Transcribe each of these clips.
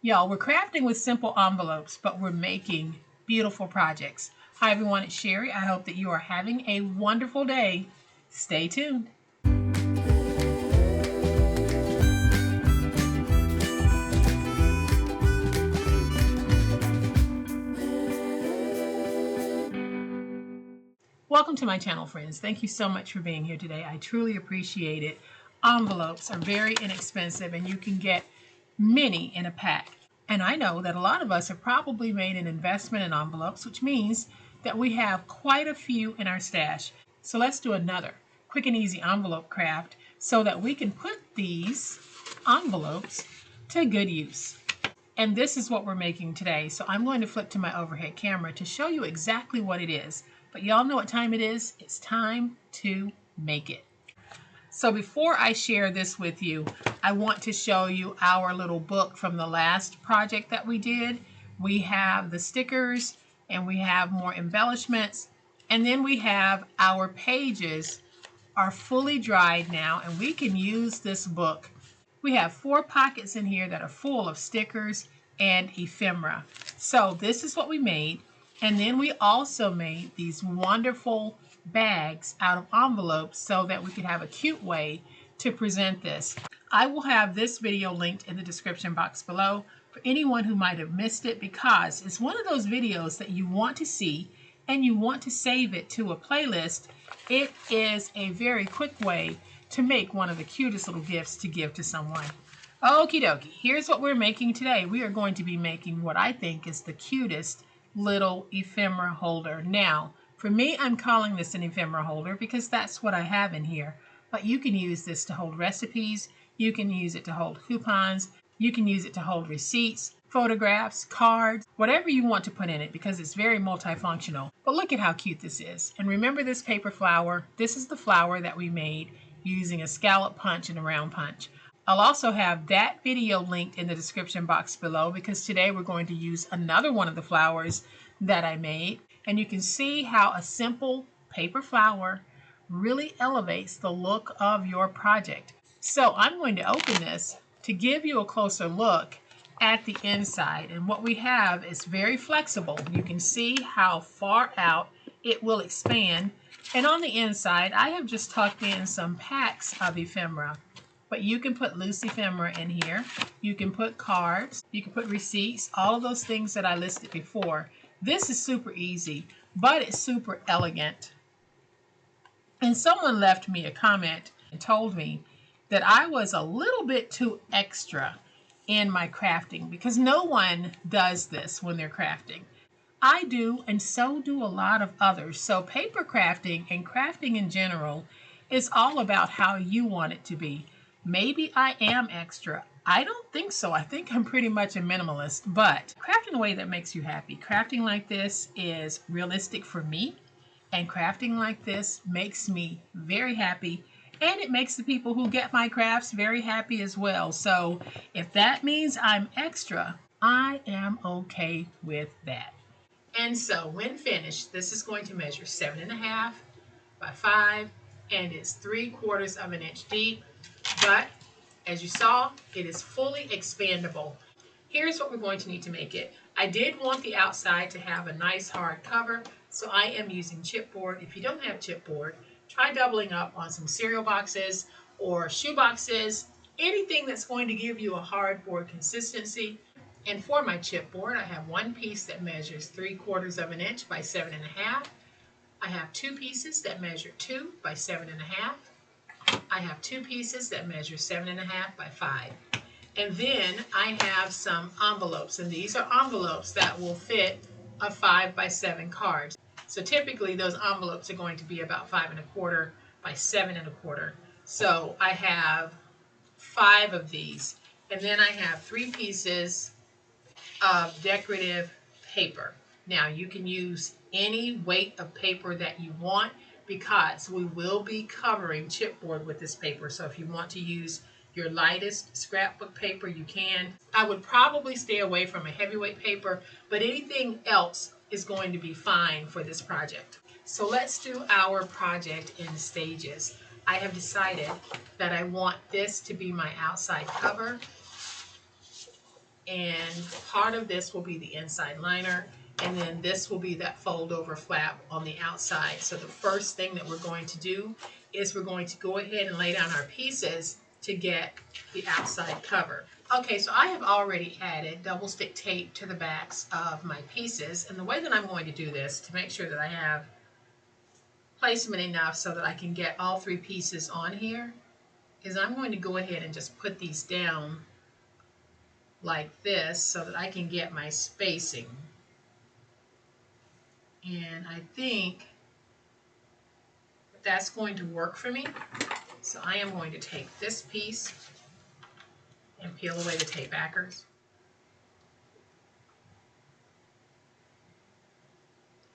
Y'all, we're crafting with simple envelopes, but we're making beautiful projects. Hi everyone, it's Sherry. I hope that you are having a wonderful day. Stay tuned. Welcome to my channel, friends. Thank you so much for being here today. I truly appreciate it. Envelopes are very inexpensive and you can get many in a pack. And I know that a lot of us have probably made an investment in envelopes, which means that we have quite a few in our stash. So let's do another quick and easy envelope craft so that we can put these envelopes to good use. And this is what we're making today. So I'm going to flip to my overhead camera to show you exactly what it is. But y'all know what time it is. It's time to make it. So before I share this with you, I want to show you our little book from the last project that we did. We have the stickers and we have more embellishments. And then we have our pages are fully dried now and we can use this book. We have 4 pockets in here that are full of stickers and ephemera. So this is what we made. And then we also made these wonderful bags out of envelopes so that we could have a cute way to present this. I will have this video linked in the description box below for anyone who might have missed it, because it's one of those videos that you want to see and you want to save it to a playlist. It is a very quick way to make one of the cutest little gifts to give to someone. Okie dokie, here's what we're making today. We are going to be making what I think is the cutest little ephemera holder. Now, for me, I'm calling this an ephemera holder because that's what I have in here. But you can use this to hold recipes, you can use it to hold coupons, you can use it to hold receipts, photographs, cards, whatever you want to put in it, because it's very multifunctional. But look at how cute this is. And remember this paper flower? This is the flower that we made using a scallop punch and a round punch. I'll also have that video linked in the description box below, because today we're going to use another one of the flowers that I made. And you can see how a simple paper flower really elevates the look of your project. So I'm going to open this to give you a closer look at the inside. And what we have is very flexible. You can see how far out it will expand. And on the inside, I have just tucked in some packs of ephemera. But you can put loose ephemera in here. You can put cards. You can put receipts. All of those things that I listed before. This is super easy, but it's super elegant. And someone left me a comment and told me that I was a little bit too extra in my crafting, because no one does this when they're crafting. I do, and so do a lot of others. So paper crafting and crafting in general is all about how you want it to be. Maybe I am extra. I don't think so. I think I'm pretty much a minimalist, but crafting in a way that makes you happy. Crafting like this is realistic for me, and crafting like this makes me very happy, and it makes the people who get my crafts very happy as well. So if that means I'm extra, I am okay with that. And so when finished, this is going to measure 7.5 by 5, and it's 3/4 of an inch deep. But as you saw, it is fully expandable. Here's what we're going to need to make it. I did want the outside to have a nice hard cover, so I am using chipboard. If you don't have chipboard, try doubling up on some cereal boxes or shoe boxes, anything that's going to give you a hardboard consistency. And for my chipboard, I have one piece that measures 3/4 of an inch by 7.5. I have 2 pieces that measure 2 by 7.5. I have 2 pieces that measure 7.5 by 5. And then I have some envelopes, and these are envelopes that will fit a 5 by 7 card. So typically those envelopes are going to be about 5.25 by 7.25. So I have 5 of these. And then I have 3 pieces of decorative paper. Now you can use any weight of paper that you want, because we will be covering chipboard with this paper. So if you want to use your lightest scrapbook paper, you can. I would probably stay away from a heavyweight paper, but anything else is going to be fine for this project. So let's do our project in stages. I have decided that I want this to be my outside cover. and part of this will be the inside liner, and then this will be that fold over flap on the outside. So the first thing that we're going to do is we're going to go ahead and lay down our pieces to get the outside cover. Okay, so I have already added double stick tape to the backs of my pieces, and the way that I'm going to do this to make sure that I have placement enough so that I can get all three pieces on here is I'm going to go ahead and just put these down like this so that I can get my spacing. And I think that's going to work for me. So I am going to take this piece and peel away the tape backers.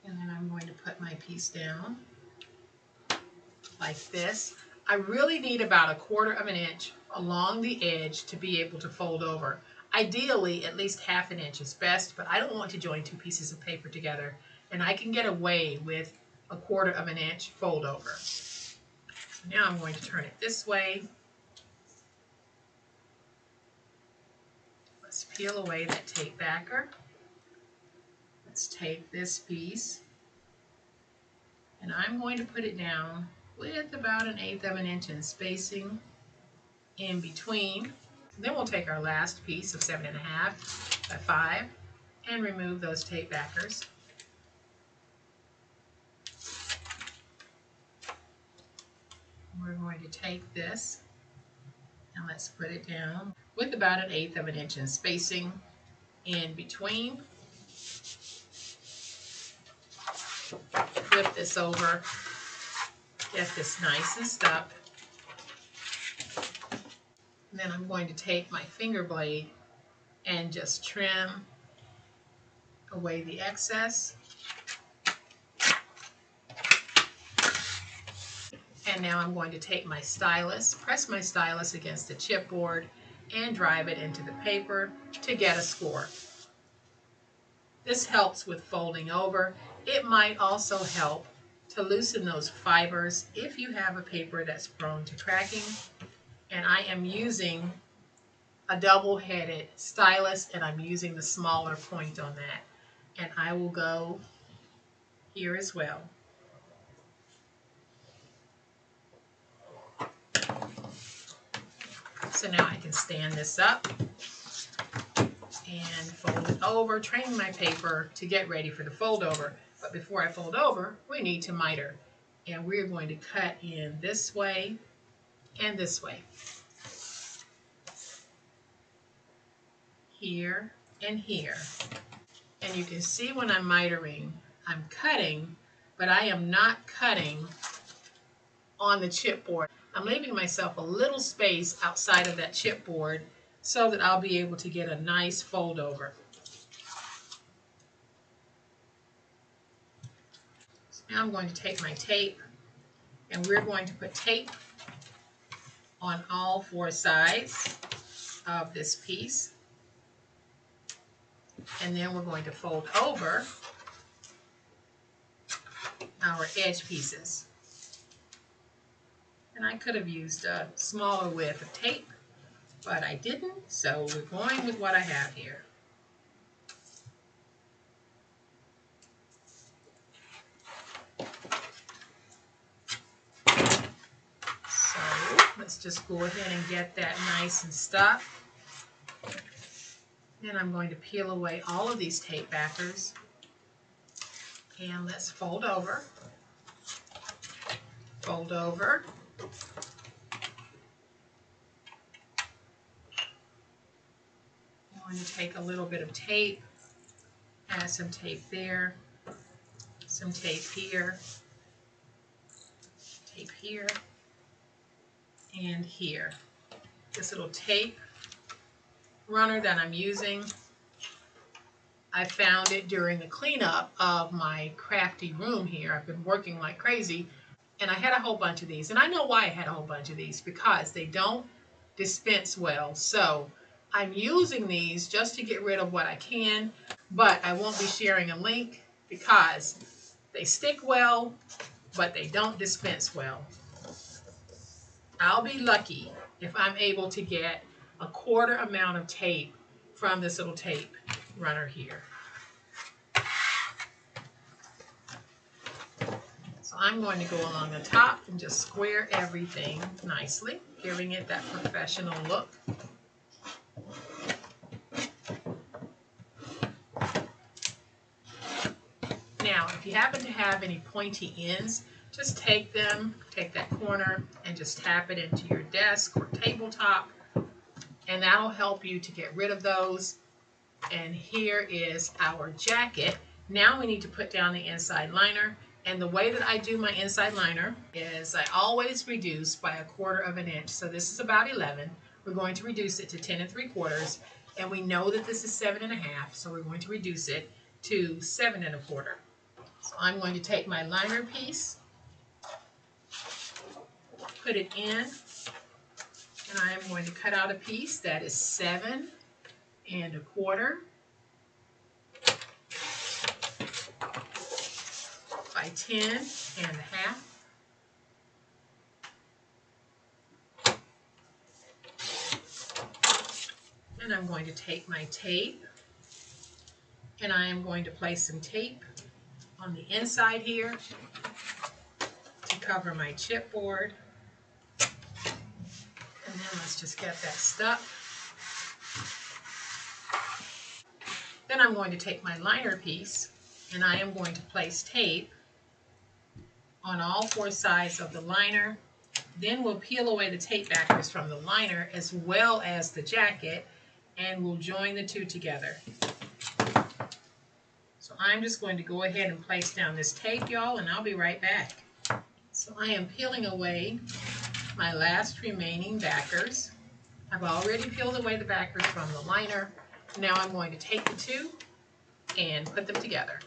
And then I'm going to put my piece down like this. I really need about 1/4 of an inch along the edge to be able to fold over. Ideally, at least 1/2 inch is best, but I don't want to join two pieces of paper together, and I can get away with 1/4 of an inch fold over. So now I'm going to turn it this way. Let's peel away that tape backer. Let's take this piece, and I'm going to put it down with about 1/8 of an inch in spacing in between. Then we'll take our last piece of 7.5 by 5 and remove those tape backers. We're going to take this and let's put it down with about 1/8 of an inch in spacing in between. Flip this over, get this nice and stuck. And then I'm going to take my finger blade and just trim away the excess. And now I'm going to take my stylus, press my stylus against the chipboard, and drive it into the paper to get a score. This helps with folding over. It might also help to loosen those fibers if you have a paper that's prone to cracking. And I am using a double-headed stylus, and I'm using the smaller point on that. And I will go here as well. So now I can stand this up and fold it over, training my paper to get ready for the fold over. But before I fold over, we need to miter. And we're going to cut in this way and this way. Here and here. And you can see when I'm mitering, I'm cutting, but I am not cutting on the chipboard. I'm leaving myself a little space outside of that chipboard so that I'll be able to get a nice fold over. So now I'm going to take my tape, and we're going to put tape on all 4 sides of this piece. And then we're going to fold over our edge pieces. And I could have used a smaller width of tape, but I didn't, so we're going with what I have here. So let's just go ahead and get that nice and stuck. Then I'm going to peel away all of these tape backers, and let's fold over, fold over. I'm going to take a little bit of tape, add some tape there, some tape here, and here. This little tape runner that I'm using, I found it during the cleanup of my crafty room here. I've been working like crazy, and I had a whole bunch of these. And I know why I had a whole bunch of these, because they don't dispense well. So I'm using these just to get rid of what I can, but I won't be sharing a link because they stick well, but they don't dispense well. I'll be lucky if I'm able to get a 1/4 amount of tape from this little tape runner here. So I'm going to go along the top and just square everything nicely, giving it that professional look. Now, if you happen to have any pointy ends, just take them, take that corner, and just tap it into your desk or tabletop, and that'll help you to get rid of those. And here is our jacket. Now we need to put down the inside liner, and the way that I do my inside liner is I always reduce by 1/4 of an inch. So this is about 11. We're going to reduce it to 10 3/4, and we know that this is 7 1/2, so we're going to reduce it to 7 1/4. So I'm going to take my liner piece, put it in, and I am going to cut out a piece that is 7 1/4 by 10 1/2. And I'm going to take my tape, and I am going to place some tape on the inside here to cover my chipboard. And then let's just get that stuck. Then I'm going to take my liner piece, and I am going to place tape on all 4 sides of the liner. Then we'll peel away the tape backers from the liner as well as the jacket, and we'll join the two together. So I'm just going to go ahead and place down this tape, y'all, and I'll be right back. So I am peeling away my last remaining backers. I've already peeled away the backers from the liner. Now I'm going to take the two and put them together.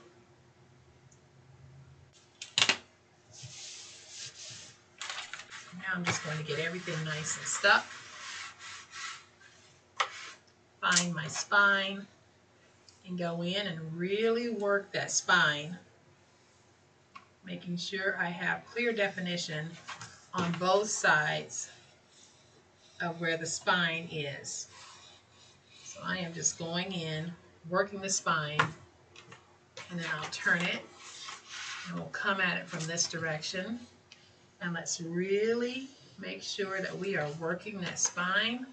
Now I'm just going to get everything nice and stuck. Find my spine and go in and really work that spine, making sure I have clear definition on both sides of where the spine is. So I am just going in, working the spine, and then I'll turn it, and we'll come at it from this direction. And let's really make sure that we are working that spine.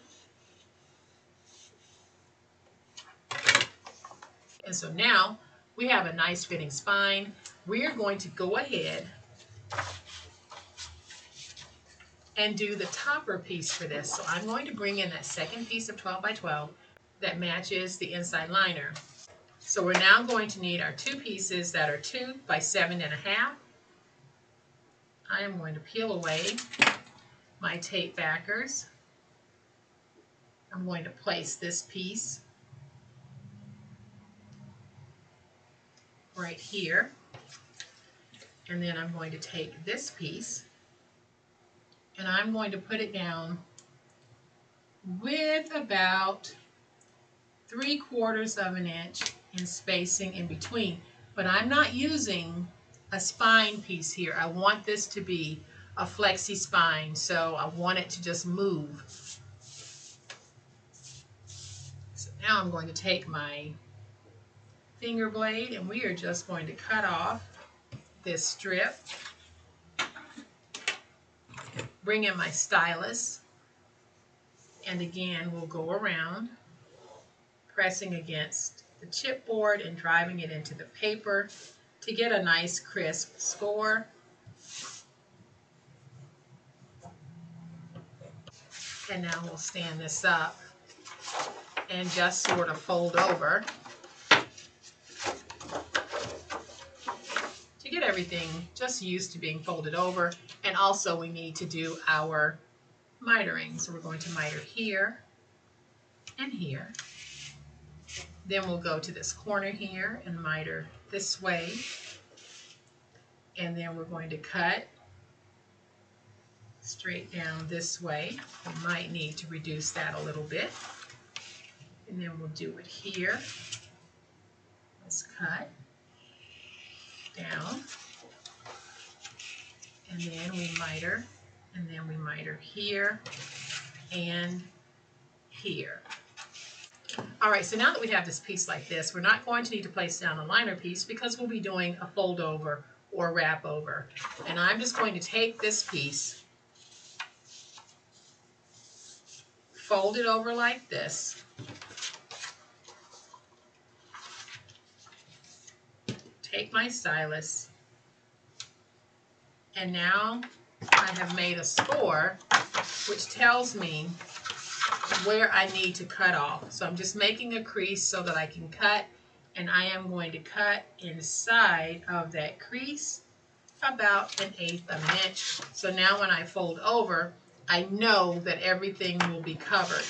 And so now we have a nice fitting spine. We are going to go ahead and do the topper piece for this. So I'm going to bring in that second piece of 12 by 12 that matches the inside liner. So we're now going to need our 2 pieces that are 2 by 7 1/2. I am going to peel away my tape backers. I'm going to place this piece right here, and then I'm going to take this piece and I'm going to put it down with about 3/4 of an inch in spacing in between. But I'm not using a spine piece here. I want this to be a flexi spine, so I want it to just move. So now I'm going to take my finger blade, and we are just going to cut off this strip. Bring in my stylus, and again we'll go around, pressing against the chipboard and driving it into the paper to get a nice crisp score. And now we'll stand this up and just sort of fold over to get everything just used to being folded over. And also we need to do our mitering. So we're going to miter here and here. Then we'll go to this corner here and miter this way. And then we're going to cut straight down this way. We might need to reduce that a little bit. And then we'll do it here. Let's cut down. And then we miter. And then we miter here and here. All right, so now that we have this piece like this, we're not going to need to place down a liner piece because we'll be doing a fold over or wrap over. And I'm just going to take this piece, fold it over like this, take my stylus, and now I have made a score which tells me where I need to cut off. So I'm just making a crease so that I can cut, and I am going to cut inside of that crease about 1/8 of an inch. So now when I fold over, I know that everything will be covered.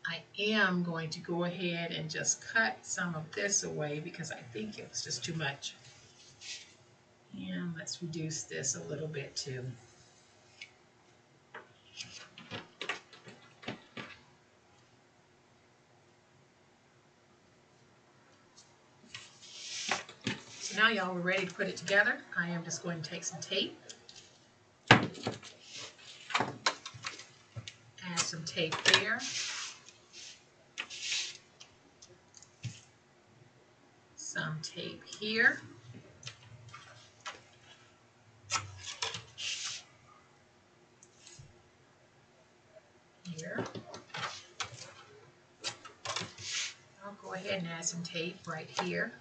I am going to go ahead and just cut some of this away because I think it was just too much. And let's reduce this a little bit too. So now y'all are ready to put it together. I am just going to take some tape, add some tape there, some tape here, here. I'll go ahead and add some tape right here.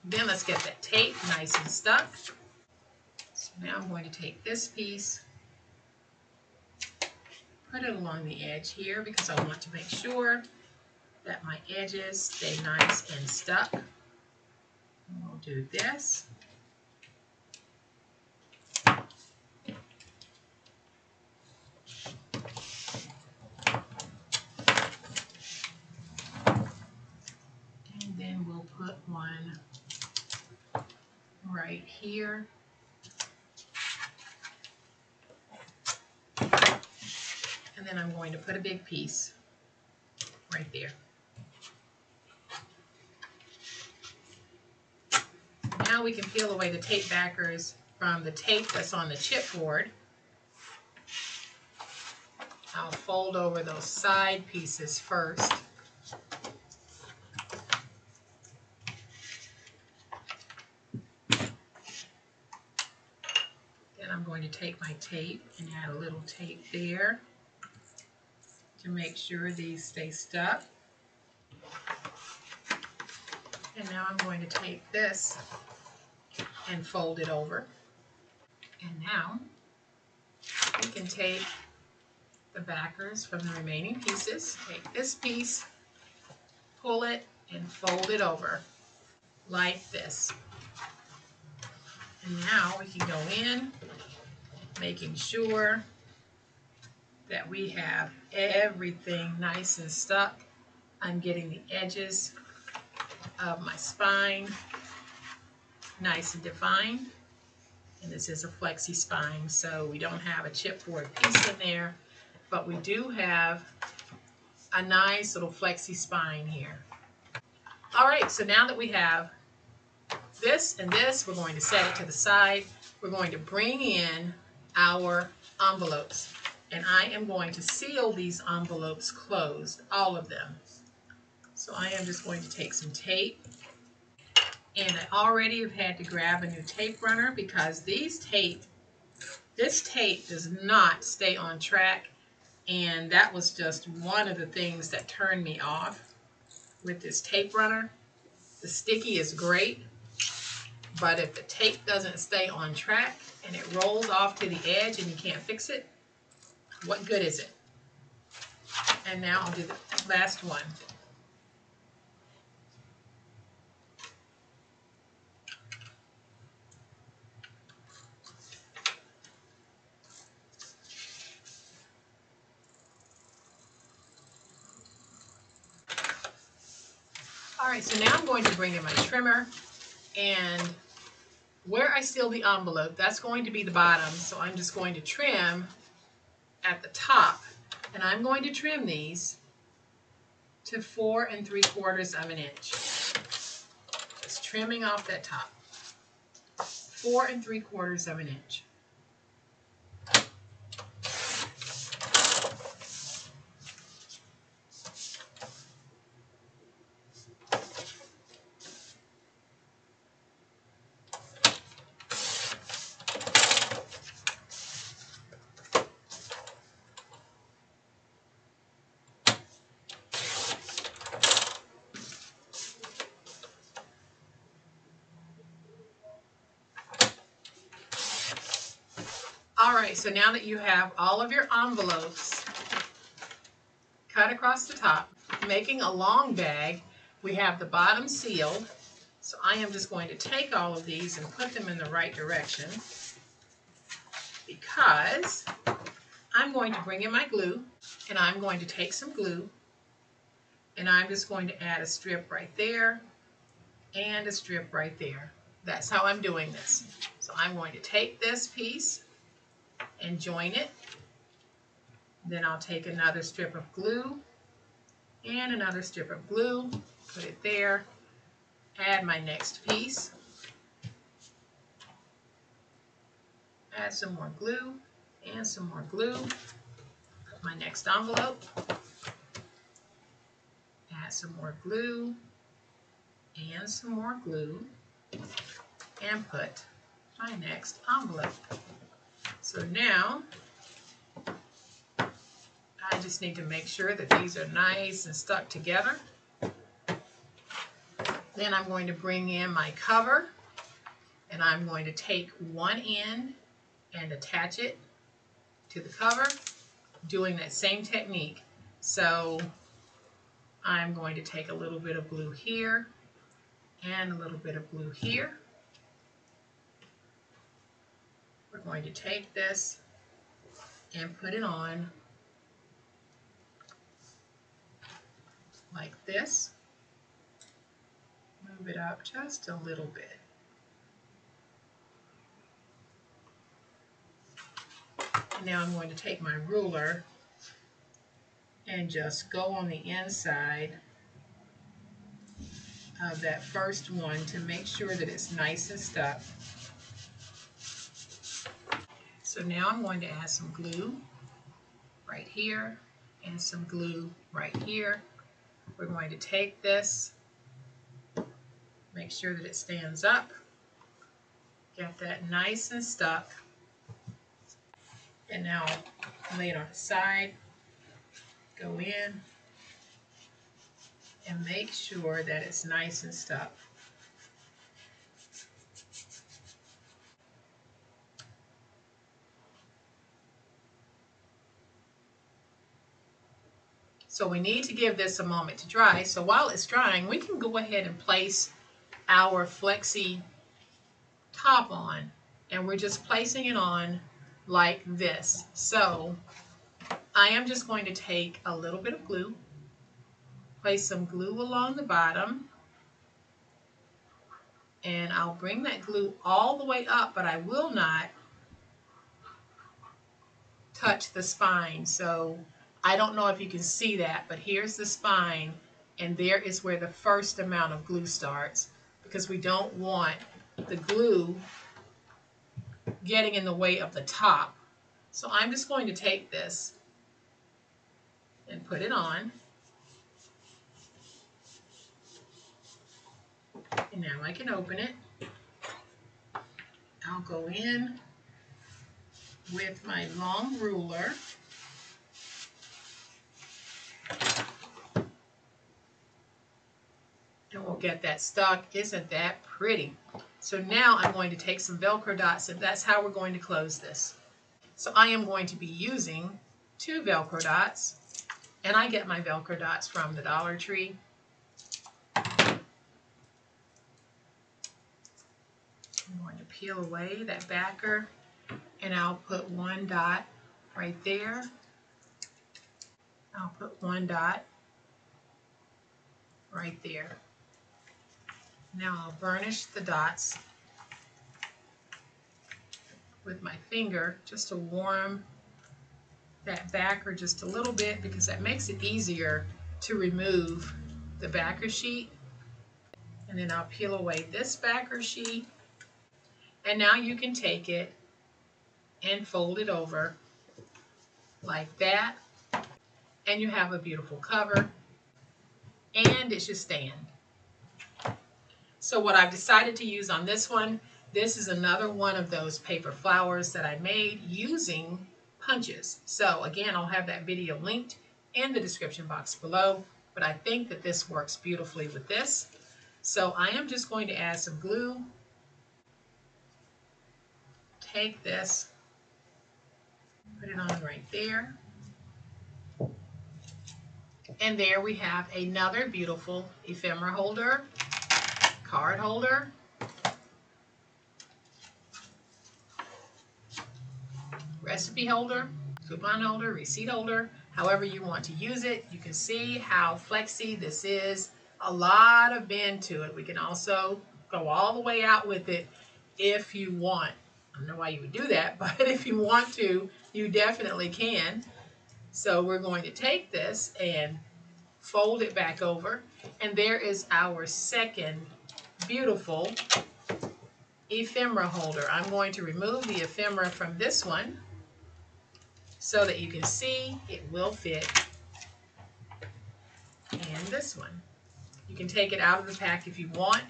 Then let's get that tape nice and stuck. So now I'm going to take this piece, put it along the edge here because I want to make sure that my edges stay nice and stuck. And we'll do this. And then we'll put one right here. And then I'm going to put a big piece right there. Now we can peel away the tape backers from the tape that's on the chipboard. I'll fold over those side pieces first. Then I'm going to take my tape and add a little tape there to make sure these stay stuck. And now I'm going to take this and fold it over. And now we can take the backers from the remaining pieces, take this piece, pull it, and fold it over like this. And now we can go in, making sure that we have everything nice and stuck. I'm getting the edges of my spine nice and defined. And this is a flexi spine, so we don't have a chipboard piece in there, but we do have a nice little flexi spine here. All right, so now that we have this and this, we're going to set it to the side. We're going to bring in our envelopes, and I am going to seal these envelopes closed, all of them. So I am just going to take some tape, and I already have had to grab a new tape runner because this tape does not stay on track, and that was just one of the things that turned me off with this tape runner. The sticky is great, but if the tape doesn't stay on track and it rolls off to the edge and you can't fix it, what good is it? And now I'll do the last one. All right, so now I'm going to bring in my trimmer, and where I seal the envelope, that's going to be the bottom, so I'm just going to trim at the top, and I'm going to trim these to 4 3/4 of an inch. Just trimming off that top. 4 3/4 of an inch. All right, so now that you have all of your envelopes cut across the top, making a long bag, we have the bottom sealed. So I am just going to take all of these and put them in the right direction because I'm going to bring in my glue, and I'm going to take some glue and I'm just going to add a strip right there and a strip right there. That's how I'm doing this. So I'm going to take this piece and join it. Then I'll take another strip of glue and another strip of glue, put it there, add my next piece, add some more glue and some more glue, put my next envelope, add some more glue and some more glue, and put my next envelope. So now I just need to make sure that these are nice and stuck together. Then I'm going to bring in my cover, and I'm going to take one end and attach it to the cover, doing that same technique. So I'm going to take a little bit of glue here and a little bit of glue here. We're going to take this and put it on like this. Move it up just a little bit. Now I'm going to take my ruler and just go on the inside of that first one to make sure that it's nice and stuck. So now I'm going to add some glue right here and some glue right here. We're going to take this, make sure that it stands up, get that nice and stuck, and now lay it on the side, go in, and make sure that it's nice and stuck. So we need to give this a moment to dry. So while it's drying, we can go ahead and place our flexi top on. And we're just placing it on like this. So I am just going to take a little bit of glue, place some glue along the bottom, and I'll bring that glue all the way up, but I will not touch the spine. So I don't know if you can see that, but here's the spine, and there is where the first amount of glue starts, because we don't want the glue getting in the way of the top. So I'm just going to take this and put it on. And now I can open it. I'll go in with my long ruler. And we'll get that stuck. Isn't that pretty? So now I'm going to take some Velcro dots, and that's how we're going to close this. So I am going to be using 2 Velcro dots, and I get my Velcro dots from the Dollar Tree. I'm going to peel away that backer, and I'll put 1 dot right there. I'll put 1 dot right there. Now I'll burnish the dots with my finger just to warm that backer just a little bit, because that makes it easier to remove the backer sheet. And then I'll peel away this backer sheet, And now you can take it and fold it over like that. And you have a beautiful cover. And it should stand. So what I've decided to use on this one, this is another one of those paper flowers that I made using punches. So again, I'll have that video linked in the description box below, but I think that this works beautifully with this. So I am just going to add some glue. Take this, put it on right there. And there we have another beautiful ephemera holder, card holder, recipe holder, coupon holder, receipt holder, however you want to use it. You can see how flexy this is. A lot of bend to it. We can also go all the way out with it if you want. I don't know why you would do that, but if you want to, you definitely can. So we're going to take this and fold it back over. And there is our second beautiful ephemera holder. I'm going to remove the ephemera from this one so that you can see it will fit in this one. You can take it out of the pack if you want.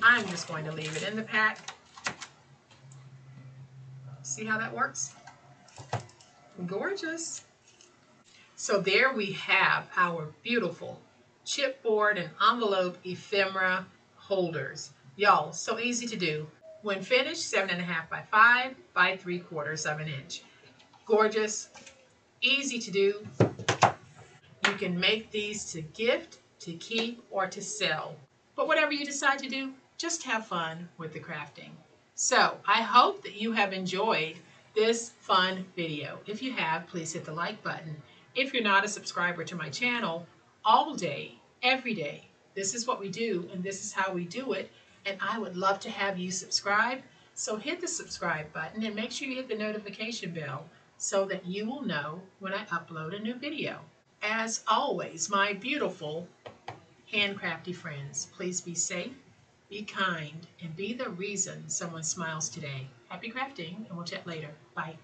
I'm just going to leave it in the pack. See how that works? Gorgeous. So there we have our beautiful chipboard and envelope ephemera holders. Y'all, so easy to do. When finished, 7.5 by 5 by 3/4 of an inch. Gorgeous, easy to do. You can make these to gift, to keep, or to sell. But whatever you decide to do, just have fun with the crafting. So I hope that you have enjoyed this fun video. If you have, please hit the like button. If you're not a subscriber to my channel, all day, every day, this is what we do and this is how we do it. And I would love to have you subscribe. So hit the subscribe button and make sure you hit the notification bell so that you will know when I upload a new video. As always, my beautiful handcrafty friends, please be safe, be kind, and be the reason someone smiles today. Happy crafting, and we'll chat later. Bye.